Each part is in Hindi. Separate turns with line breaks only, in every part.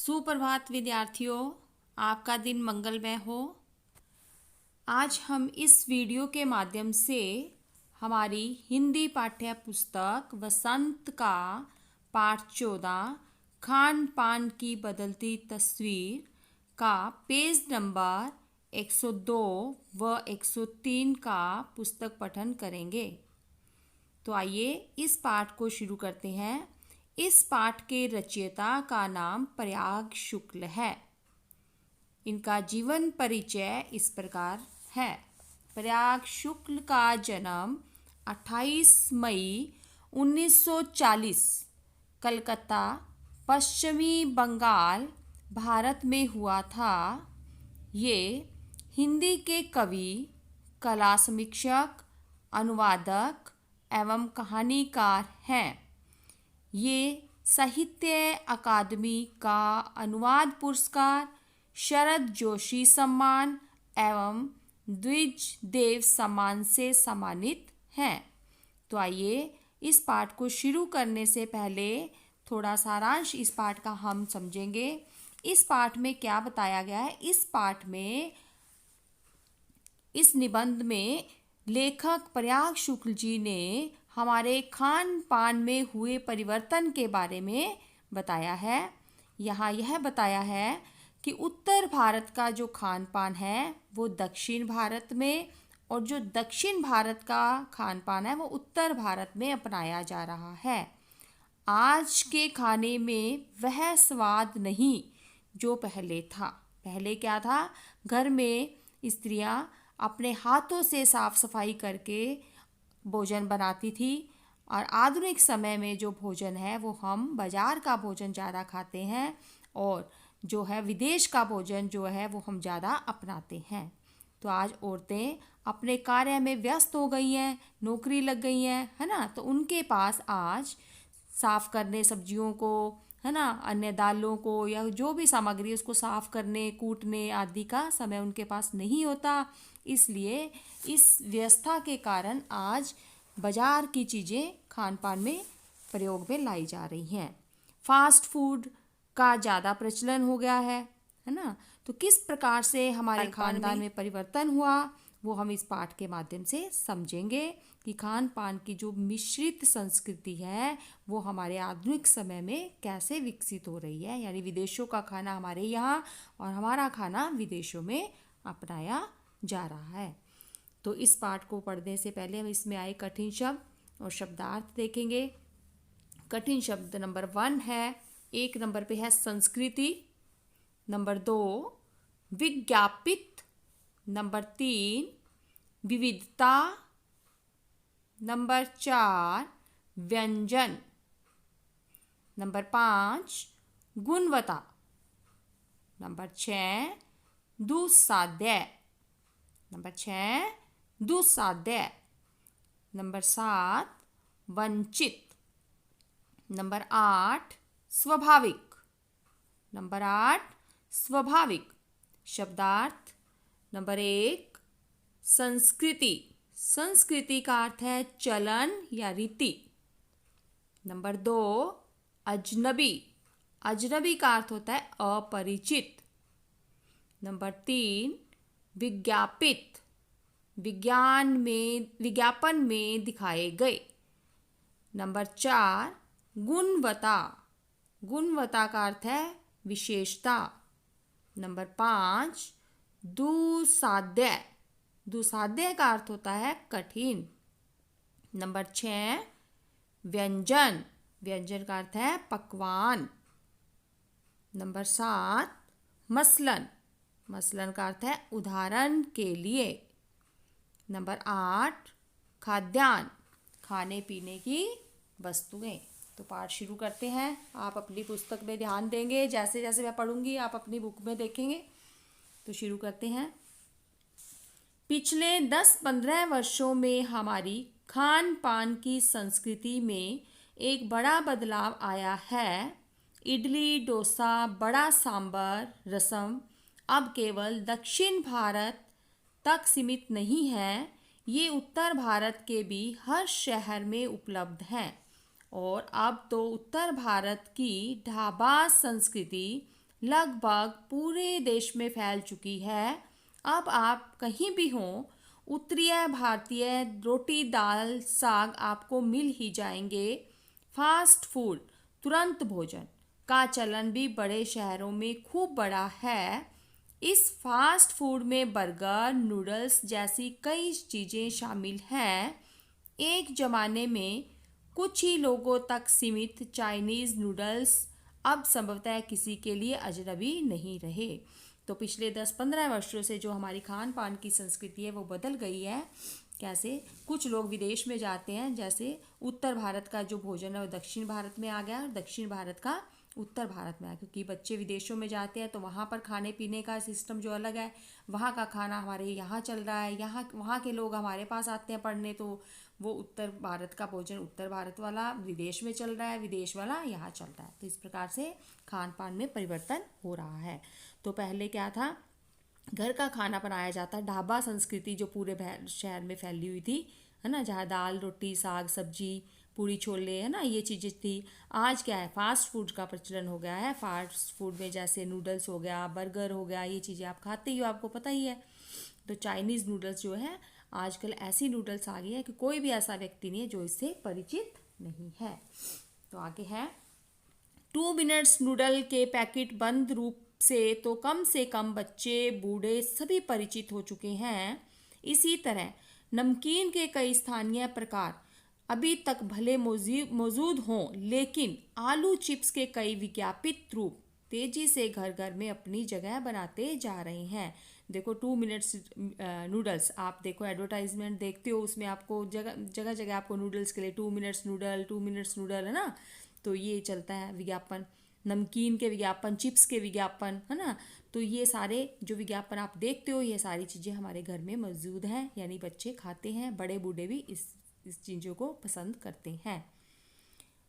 सुप्रभात विद्यार्थियों, आपका दिन मंगलमय हो। आज हम इस वीडियो के माध्यम से हमारी हिंदी पाठ्य पुस्तक वसंत का पाठ 14 खान पान की बदलती तस्वीर का पेज नंबर 102 व 103 का पुस्तक पठन करेंगे। तो आइए इस पाठ को शुरू करते हैं। इस पाठ के रचयिता का नाम प्रयाग शुक्ल है। इनका जीवन परिचय इस प्रकार है। प्रयाग शुक्ल का जन्म 28 मई 1940 कलकत्ता, पश्चिमी बंगाल, भारत में हुआ था। ये हिंदी के कवि, कला समीक्षक, अनुवादक एवं कहानीकार हैं। ये साहित्य अकादमी का अनुवाद पुरस्कार, शरद जोशी सम्मान एवं द्विज देव सम्मान से सम्मानित हैं। तो आइए इस पाठ को शुरू करने से पहले थोड़ा सारांश इस पाठ का हम समझेंगे। इस पाठ में क्या बताया गया है? इस पाठ में, इस निबंध में लेखक प्रयाग शुक्ल जी ने हमारे खान पान में हुए परिवर्तन के बारे में बताया है। यहाँ यह बताया है कि उत्तर भारत का जो खान पान है वो दक्षिण भारत में, और जो दक्षिण भारत का खान पान है वो उत्तर भारत में अपनाया जा रहा है। आज के खाने में वह स्वाद नहीं जो पहले था। पहले क्या था? घर में स्त्रियां अपने हाथों से साफ सफाई करके भोजन बनाती थी, और आधुनिक समय में जो भोजन है वो हम बाजार का भोजन ज़्यादा खाते हैं, और जो है विदेश का भोजन जो है वो हम ज़्यादा अपनाते हैं। तो आज औरतें अपने कार्य में व्यस्त हो गई हैं, नौकरी लग गई हैं, है ना। तो उनके पास आज साफ़ करने सब्जियों को, है ना, अन्य दालों को या जो भी सामग्री है उसको साफ़ करने, कूटने आदि का समय उनके पास नहीं होता। इसलिए इस व्यवस्था के कारण आज बाजार की चीज़ें खान पान में प्रयोग में लाई जा रही हैं। फास्ट फूड का ज़्यादा प्रचलन हो गया है ना। तो किस प्रकार से हमारे खानदान में परिवर्तन हुआ वो हम इस पाठ के माध्यम से समझेंगे कि खान पान की जो मिश्रित संस्कृति है वो हमारे आधुनिक समय में कैसे विकसित हो रही है। यानी विदेशों का खाना हमारे यहाँ और हमारा खाना विदेशों में अपनाया जा रहा है। तो इस पाठ को पढ़ने से पहले हम इसमें आए कठिन शब्द और शब्दार्थ देखेंगे। कठिन शब्द नंबर 1 है, 1 नंबर पे है संस्कृति, नंबर 2 विज्ञापित, नंबर 3 विविधता, नंबर 4 व्यंजन, नंबर 5 गुणवत्ता, नंबर 6 दुस्साध्य, नंबर 6 दुस्साध्य, नंबर 7 वंचित, नंबर 8 स्वाभाविक, नंबर 8 स्वाभाविक। शब्दार्थ नंबर 1 संस्कृति, संस्कृति का अर्थ है चलन या रीति। नंबर 2 अजनबी, अजनबी का अर्थ होता है अपरिचित। नंबर 3 विज्ञापित, विज्ञापन में दिखाए गए। नंबर 4 गुणवत्ता, गुणवत्ता का अर्थ है विशेषता। नंबर 5 दुस्साध्य, दुस्साध्य का अर्थ होता है कठिन। नंबर 6 व्यंजन, व्यंजन का अर्थ है पकवान। नंबर 7 मसलन, मसलन का अर्थ है उदाहरण के लिए। नंबर 8 खाद्यान्न, खाने पीने की वस्तुएं। तो पाठ शुरू करते हैं। आप अपनी पुस्तक में ध्यान देंगे, जैसे जैसे मैं पढ़ूंगी आप अपनी बुक में देखेंगे। तो शुरू करते हैं। पिछले 10-15 वर्षों में हमारी खान पान की संस्कृति में एक बड़ा बदलाव आया है। इडली, डोसा, बड़ा सांभर, रसम अब केवल दक्षिण भारत तक सीमित नहीं है, ये उत्तर भारत के भी हर शहर में उपलब्ध हैं। और अब तो उत्तर भारत की ढाबा संस्कृति लगभग पूरे देश में फैल चुकी है। अब आप कहीं भी हों, उत्तरीय भारतीय रोटी दाल साग आपको मिल ही जाएंगे। फास्ट फूड, तुरंत भोजन का चलन भी बड़े शहरों में खूब बड़ा है। इस फास्ट फूड में बर्गर, नूडल्स जैसी कई चीज़ें शामिल हैं। एक ज़माने में कुछ ही लोगों तक सीमित चाइनीज़ नूडल्स अब संभवतः किसी के लिए अजनबी नहीं रहे। तो पिछले 10-15 वर्षों से जो हमारी खान पान की संस्कृति है वो बदल गई है। कैसे कुछ लोग विदेश में जाते हैं, जैसे उत्तर भारत का जो भोजन है वो दक्षिण भारत में आ गया और दक्षिण भारत का उत्तर भारत में आया, क्योंकि बच्चे विदेशों में जाते हैं तो वहाँ पर खाने पीने का सिस्टम जो अलग है, वहाँ का खाना हमारे यहाँ चल रहा है। यहाँ वहाँ के लोग हमारे पास आते हैं पढ़ने, तो वो उत्तर भारत का भोजन उत्तर भारत वाला विदेश में चल रहा है, विदेश वाला यहाँ चल रहा है। तो इस प्रकार से खान पान में परिवर्तन हो रहा है। तो पहले क्या था, घर का खाना बनाया जाता, ढाबा संस्कृति जो पूरे शहर में फैली हुई थी, है ना, जहाँ दाल रोटी साग सब्जी पूरी छोले, है ना, ये चीज़ें थी। आज क्या है, फास्ट फूड का प्रचलन हो गया है। फास्ट फूड में जैसे नूडल्स हो गया, बर्गर हो गया, ये चीज़ें आप खाते ही हो, आपको पता ही है। तो चाइनीज़ नूडल्स जो है, आजकल ऐसी नूडल्स आ गई है कि कोई भी ऐसा व्यक्ति नहीं है जो इससे परिचित नहीं है। तो आगे है 2 मिनट्स नूडल के पैकेट बंद रूप से कम बच्चे बूढ़े सभी परिचित हो चुके हैं। इसी तरह नमकीन के कई स्थानीय प्रकार अभी तक भले मौजूद हों, लेकिन आलू चिप्स के कई विज्ञापित रूप तेजी से घर घर में अपनी जगह बनाते जा रहे हैं। देखो 2 मिनट्स नूडल्स, आप देखो एडवर्टाइजमेंट देखते हो, उसमें आपको जगह जगह आपको नूडल्स के लिए 2 मिनट्स नूडल है ना। तो ये चलता है विज्ञापन, नमकीन के विज्ञापन, चिप्स के विज्ञापन, है ना। तो ये सारे जो विज्ञापन आप देखते हो, ये सारी चीज़ें हमारे घर में मौजूद हैं, यानी बच्चे खाते हैं, बड़े बूढ़े भी इस चीज़ों को पसंद करते हैं।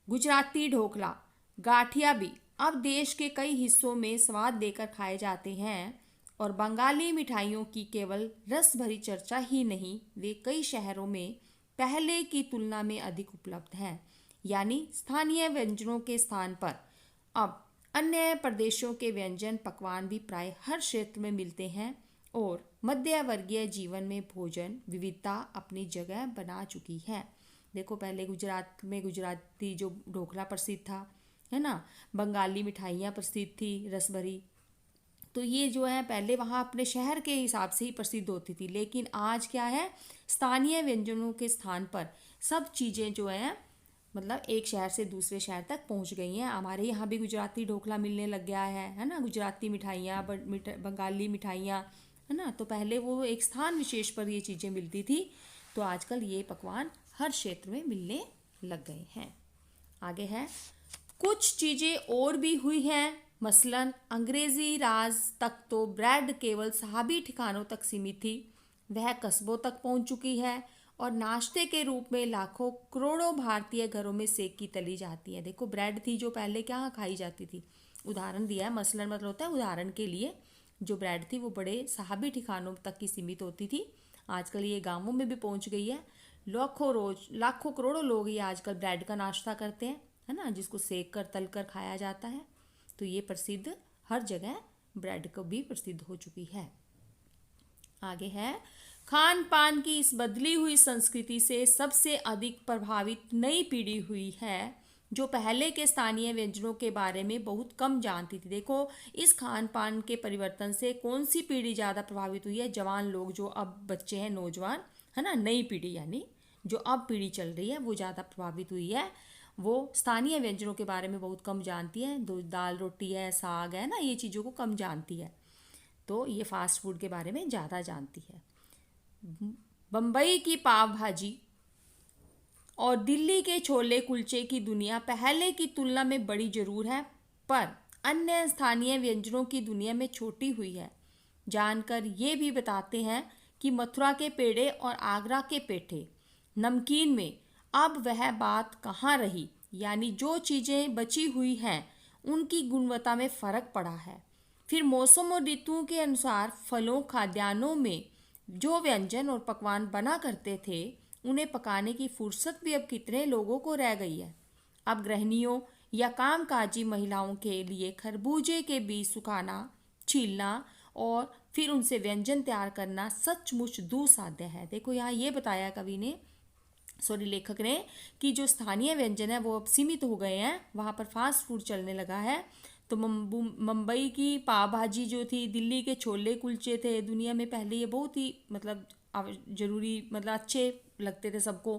गुजराती ढोकला, गाठिया भी अब देश के कई हिस्सों में स्वाद देकर खाए जाते हैं। और बंगाली मिठाइयों की केवल रस भरी चर्चा ही नहीं, वे कई शहरों में पहले की तुलना में अधिक उपलब्ध हैं। यानी स्थानीय व्यंजनों के स्थान पर अब अन्य प्रदेशों के व्यंजन पकवान भी प्राय हर क्षेत्र में मिलते हैं और मध्य वर्गीय जीवन में भोजन विविधता अपनी जगह बना चुकी है। देखो पहले गुजरात में गुजराती जो ढोकला प्रसिद्ध था, है ना, बंगाली मिठाइयाँ प्रसिद्ध थी रसभरी। तो ये जो है पहले वहाँ अपने शहर के हिसाब से ही प्रसिद्ध होती थी, लेकिन आज क्या है, स्थानीय व्यंजनों के स्थान पर सब चीज़ें जो हैं मतलब एक शहर से दूसरे शहर तक पहुंच गई हैं। हमारे यहाँ भी गुजराती ढोकला मिलने लग गया है ना, गुजराती मिठाइयाँ, बंगाली मिठाइयाँ, है ना। तो पहले वो एक स्थान विशेष पर ये चीज़ें मिलती थी, तो आजकल ये पकवान हर क्षेत्र में मिलने लग गए हैं। आगे है, कुछ चीज़ें और भी हुई हैं, मसलन अंग्रेज़ी राज तक तो ब्रेड केवल साहबी ठिकानों तक सीमित थी, वह कस्बों तक पहुंच चुकी है और नाश्ते के रूप में लाखों करोड़ों भारतीय घरों में सेकी तली जाती है। देखो ब्रेड थी जो पहले क्या खाई जाती थी, उदाहरण दिया है, मसलन मतलब होता है उदाहरण के लिए, जो ब्रेड थी वो बड़े साहबी ठिकानों तक की सीमित होती थी। आजकल ये गांवों में भी पहुंच गई है। लाखों करोड़ों लोग ये आजकल ब्रेड का नाश्ता करते हैं, है ना, जिसको सेक कर तल कर खाया जाता है। तो ये प्रसिद्ध हर जगह ब्रेड को भी प्रसिद्ध हो चुकी है। आगे है, खान पान की इस बदली हुई संस्कृति से सबसे अधिक प्रभावित नई पीढ़ी हुई है, जो पहले के स्थानीय व्यंजनों के बारे में बहुत कम जानती थी। देखो इस खान पान के परिवर्तन से कौन सी पीढ़ी ज़्यादा प्रभावित हुई है, जवान लोग जो अब बच्चे हैं, नौजवान, है ना, नई पीढ़ी यानी जो अब पीढ़ी चल रही है वो ज़्यादा प्रभावित हुई है। वो स्थानीय व्यंजनों के बारे में बहुत कम जानती है, दाल रोटी है, साग है ना, ये चीज़ों को कम जानती है। तो ये फास्ट फूड के बारे में ज़्यादा जानती है। बम्बई की पाव भाजी और दिल्ली के छोले कुलचे की दुनिया पहले की तुलना में बड़ी जरूर है, पर अन्य स्थानीय व्यंजनों की दुनिया में छोटी हुई है। जानकर ये भी बताते हैं कि मथुरा के पेड़े और आगरा के पेठे, नमकीन में अब वह बात कहाँ रही, यानी जो चीज़ें बची हुई हैं उनकी गुणवत्ता में फ़र्क पड़ा है। फिर मौसम और ऋतुओं के अनुसार फलों खाद्यान्नों में जो व्यंजन और पकवान बना करते थे, उन्हें पकाने की फुर्सत भी अब कितने लोगों को रह गई है। अब गृहिणियों या कामकाजी महिलाओं के लिए खरबूजे के बीज सुखाना, छीलना और फिर उनसे व्यंजन तैयार करना सचमुच दुस्साध्य है। देखो यहाँ ये बताया कवि ने, सॉरी लेखक ने, कि जो स्थानीय व्यंजन है वो अब सीमित हो गए हैं, वहाँ पर फास्ट फूड चलने लगा है। तो मुंबई की पाव भाजी जो थी, दिल्ली के छोले कुलचे थे, दुनिया में पहले ये बहुत ही मतलब जरूरी मतलब अच्छे लगते थे सबको,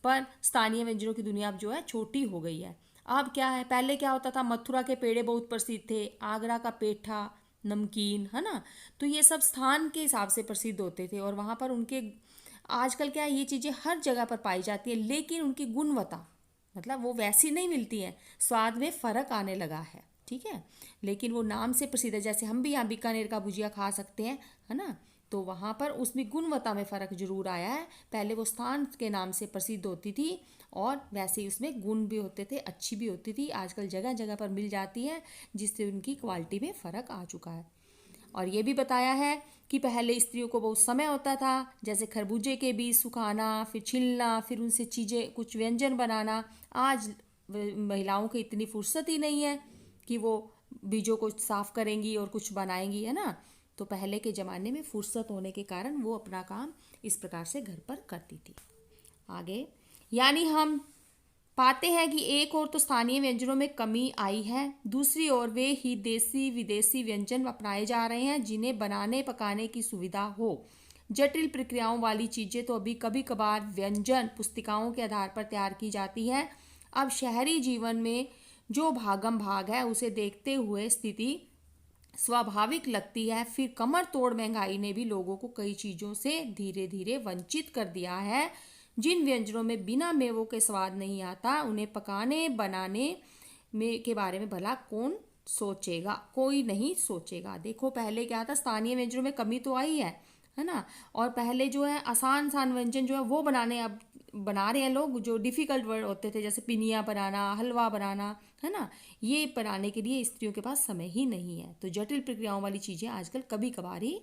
पर स्थानीय व्यंजनों की दुनिया अब जो है छोटी हो गई है। अब क्या है, पहले क्या होता था, मथुरा के पेड़े बहुत प्रसिद्ध थे, आगरा का पेठा, नमकीन, है ना। तो ये सब स्थान के हिसाब से प्रसिद्ध होते थे और वहाँ पर उनके, आजकल क्या है, ये चीज़ें हर जगह पर पाई जाती है, लेकिन उनकी गुणवत्ता मतलब वो वैसी नहीं मिलती है, स्वाद में फ़र्क आने लगा है, ठीक है। लेकिन वो नाम से प्रसिद्ध है, जैसे हम भी यहाँ बीकानेर का भुजिया खा सकते हैं, है ना। तो वहाँ पर उसमें गुणवत्ता में फ़र्क जरूर आया है, पहले वो स्थान के नाम से प्रसिद्ध होती थी और वैसे ही उसमें गुण भी होते थे, अच्छी भी होती थी। आजकल जगह जगह पर मिल जाती है, जिससे उनकी क्वालिटी में फ़र्क आ चुका है। और ये भी बताया है कि पहले स्त्रियों को बहुत समय होता था, जैसे खरबूजे के बीज सुखाना, फिर छिलना, फिर उनसे चीज़ें कुछ व्यंजन बनाना। आज महिलाओं को इतनी फुर्सत ही नहीं है कि वो बीजों को साफ करेंगी और कुछ बनाएंगी, है ना। तो पहले के ज़माने में फुर्सत होने के कारण वो अपना काम इस प्रकार से घर पर करती थी। आगे, यानी हम पाते हैं कि एक ओर तो स्थानीय व्यंजनों में कमी आई है, दूसरी ओर वे ही देसी विदेशी व्यंजन अपनाए जा रहे हैं जिन्हें बनाने पकाने की सुविधा हो। जटिल प्रक्रियाओं वाली चीज़ें तो अभी कभी कभार व्यंजन पुस्तिकाओं के आधार पर तैयार की जाती है। अब शहरी जीवन में जो भागम भाग है उसे देखते हुए स्थिति स्वाभाविक लगती है। फिर कमर तोड़ महंगाई ने भी लोगों को कई चीज़ों से धीरे धीरे वंचित कर दिया है। जिन व्यंजनों में बिना मेवों के स्वाद नहीं आता, उन्हें पकाने बनाने में के बारे में भला कौन सोचेगा, कोई नहीं सोचेगा। देखो पहले क्या था, स्थानीय व्यंजनों में कमी तो आई है ना। और पहले जो है आसान आसान व्यंजन जो है वो बनाने अब बना रहे हैं लोग, जो डिफ़िकल्ट वर्ड होते थे जैसे पिनिया बनाना, हलवा बनाना, है ना, ये बनाने के लिए स्त्रियों के पास समय ही नहीं है। तो जटिल प्रक्रियाओं वाली चीज़ें आजकल कभी कभार ही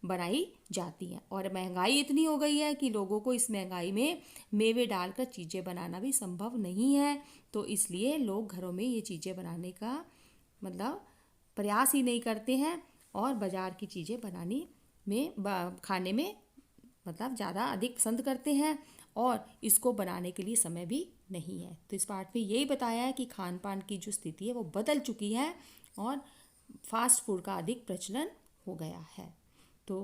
बनाई जाती हैं। और महंगाई इतनी हो गई है कि लोगों को इस महंगाई में मेवे डालकर चीज़ें बनाना भी संभव नहीं है। तो इसलिए लोग घरों में ये चीज़ें बनाने का मतलब प्रयास ही नहीं करते हैं और बाज़ार की चीज़ें बनाने में खाने में मतलब ज़्यादा अधिक पसंद करते हैं और इसको बनाने के लिए समय भी नहीं है। तो इस पार्ट में यही बताया है कि खान पान की जो स्थिति है वो बदल चुकी है और फास्ट फूड का अधिक प्रचलन हो गया है। तो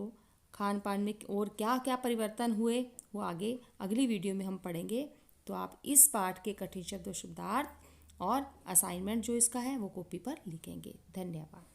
खान पान में और क्या क्या परिवर्तन हुए वो आगे अगली वीडियो में हम पढ़ेंगे। तो आप इस पाठ के कठिन शब्द और शब्दार्थ और असाइनमेंट जो इसका है वो कॉपी पर लिखेंगे। धन्यवाद।